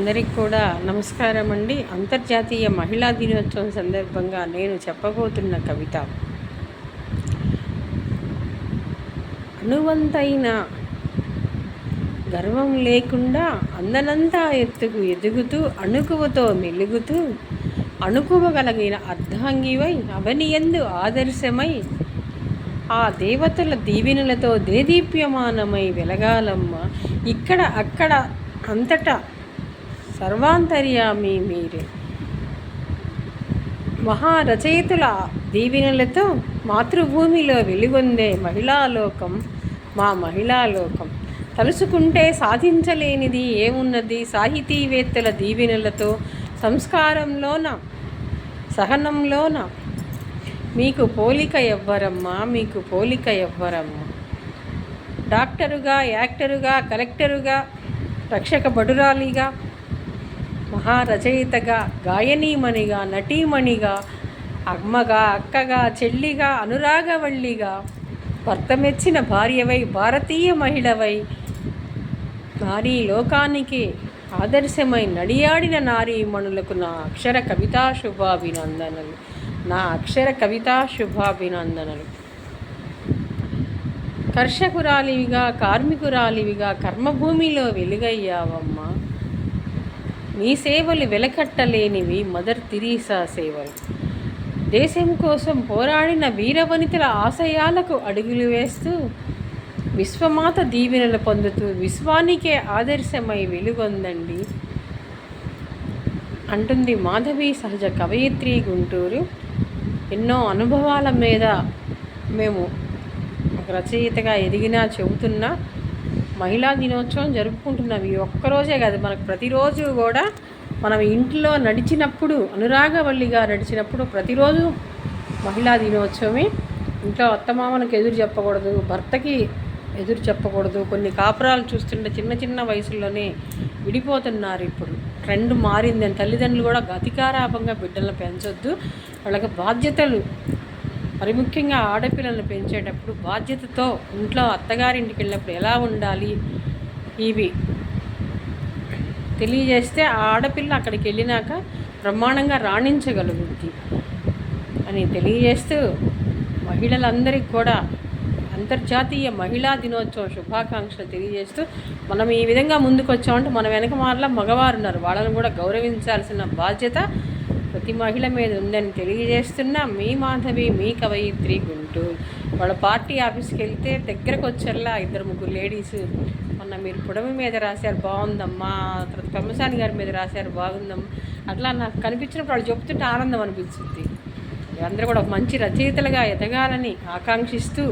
అందరికి కూడా నమస్కారం అండి. అంతర్జాతీయ మహిళా దినోత్సవం సందర్భంగా నేను చెప్పబోతున్న కవిత, అణువంతైన గర్వం లేకుండా అందనంతా ఎత్తుకు ఎదుగుతూ అణుకువతో మెలుగుతూ అణుకువగలిగిన అర్ధాంగివై అవనియందు ఆదర్శమై ఆ దేవతల దీవెనలతో దేదీప్యమానమై వెలగాలమ్మ. ఇక్కడ అక్కడ అంతటా సర్వాంతర్యామి మీరే. మహారచయితుల దీవెనలతో మాతృభూమిలో వెలుగొందే మహిళాలోకం మా మహిళాలోకం. తలుసుకుంటే సాధించలేనిది ఏమున్నది? సాహితీవేత్తల దీవెనలతో సంస్కారంలోన సహనంలోన మీకు పోలిక ఎవ్వరమ్మా, మీకు పోలిక ఎవ్వరమ్మా. డాక్టరుగా, యాక్టరుగా, కలెక్టరుగా, రక్షక భటురాలిగా, మహారచయితగా, గాయనీమణిగా, నటీమణిగా, అమ్మగా, అక్కగా, చెల్లిగా, అనురాగవల్లిగా, భర్త మెచ్చిన భార్యవై, భారతీయ మహిళవై, నారీ లోకానికి ఆదర్శమై నడియాడిన నారీమణులకు నా అక్షర కవితా శుభాభినందనలు, నా అక్షర కవితా శుభాభినందనలు. కర్షకురాలివిగా, కార్మికురాలివిగా కర్మభూమిలో వెలుగయ్యావమ్మా. నీ సేవలు వెలకట్టలేనివి మదర్ తెరీసా సేవలు. దేశం కోసం పోరాడిన వీరవనితల ఆశయాలకు అడుగులు వేస్తూ విశ్వమాత దీవెనలు పొందుతూ విశ్వానికే ఆదర్శమై వెలుగొందండి అంటుంది మాధవి సహజ కవయిత్రి గుంటూరు. ఎన్నో అనుభవాల మీద మేము ఒక రచయితగా ఎదిగినా చెబుతున్నా మహిళా దినోత్సవం జరుపుకుంటున్నాం. ఈ ఒక్కరోజే కాదు, మనకు ప్రతిరోజు కూడా మనం ఇంట్లో నడిచినప్పుడు, అనురాగవల్లిగా నడిచినప్పుడు ప్రతిరోజు మహిళా దినోత్సవమే. ఇంట్లో అత్తమామలకు ఎదురు చెప్పకూడదు, భర్తకి ఎదురు చెప్పకూడదు. కొన్ని కాపురాలు చూస్తుంటే చిన్న చిన్న వయసుల్లోనే విడిపోతున్నారు. ఇప్పుడు ట్రెండ్ మారిందని తల్లిదండ్రులు కూడా అధికారాపంగా బిడ్డలను పెంచొద్దు. వాళ్ళకి బాధ్యతలు, మరి ముఖ్యంగా ఆడపిల్లలను పెంచేటప్పుడు బాధ్యతతో ఇంట్లో అత్తగారింటికి వెళ్ళినప్పుడు ఎలా ఉండాలి ఇవి తెలియజేస్తే ఆ ఆడపిల్ల అక్కడికి వెళ్ళినాక బ్రహ్మాండంగా రాణించగలుగుద్ది అని తెలియజేస్తూ మహిళలందరికీ కూడా అంతర్జాతీయ మహిళా దినోత్సవ శుభాకాంక్షలు తెలియజేస్తూ మనం ఈ విధంగా ముందుకు వచ్చామంటే మన వెనక మారలా మగవారు ఉన్నారు, వాళ్ళని కూడా గౌరవించాల్సిన బాధ్యత ప్రతి మహిళ మీద ఉందని తెలియజేస్తున్నా. మీ మాధవి, మీ కవయిత్రి గుంటూరు. వాళ్ళ పార్టీ ఆఫీస్కి వెళ్తే దగ్గరకు వచ్చేలా 2-3 లేడీస్ మొన్న మీరు పుడమి మీద రాశారు బాగుందమ్మా, తర్వాత పెమ్మసాని గారి మీద రాశారు బాగుందమ్మా, అట్లా నాకు కనిపించినప్పుడు వాళ్ళు చెప్తుంటే ఆనందం అనిపించింది. అందరూ కూడా ఒక మంచి రచయితలుగా ఎదగాలని ఆకాంక్షిస్తూ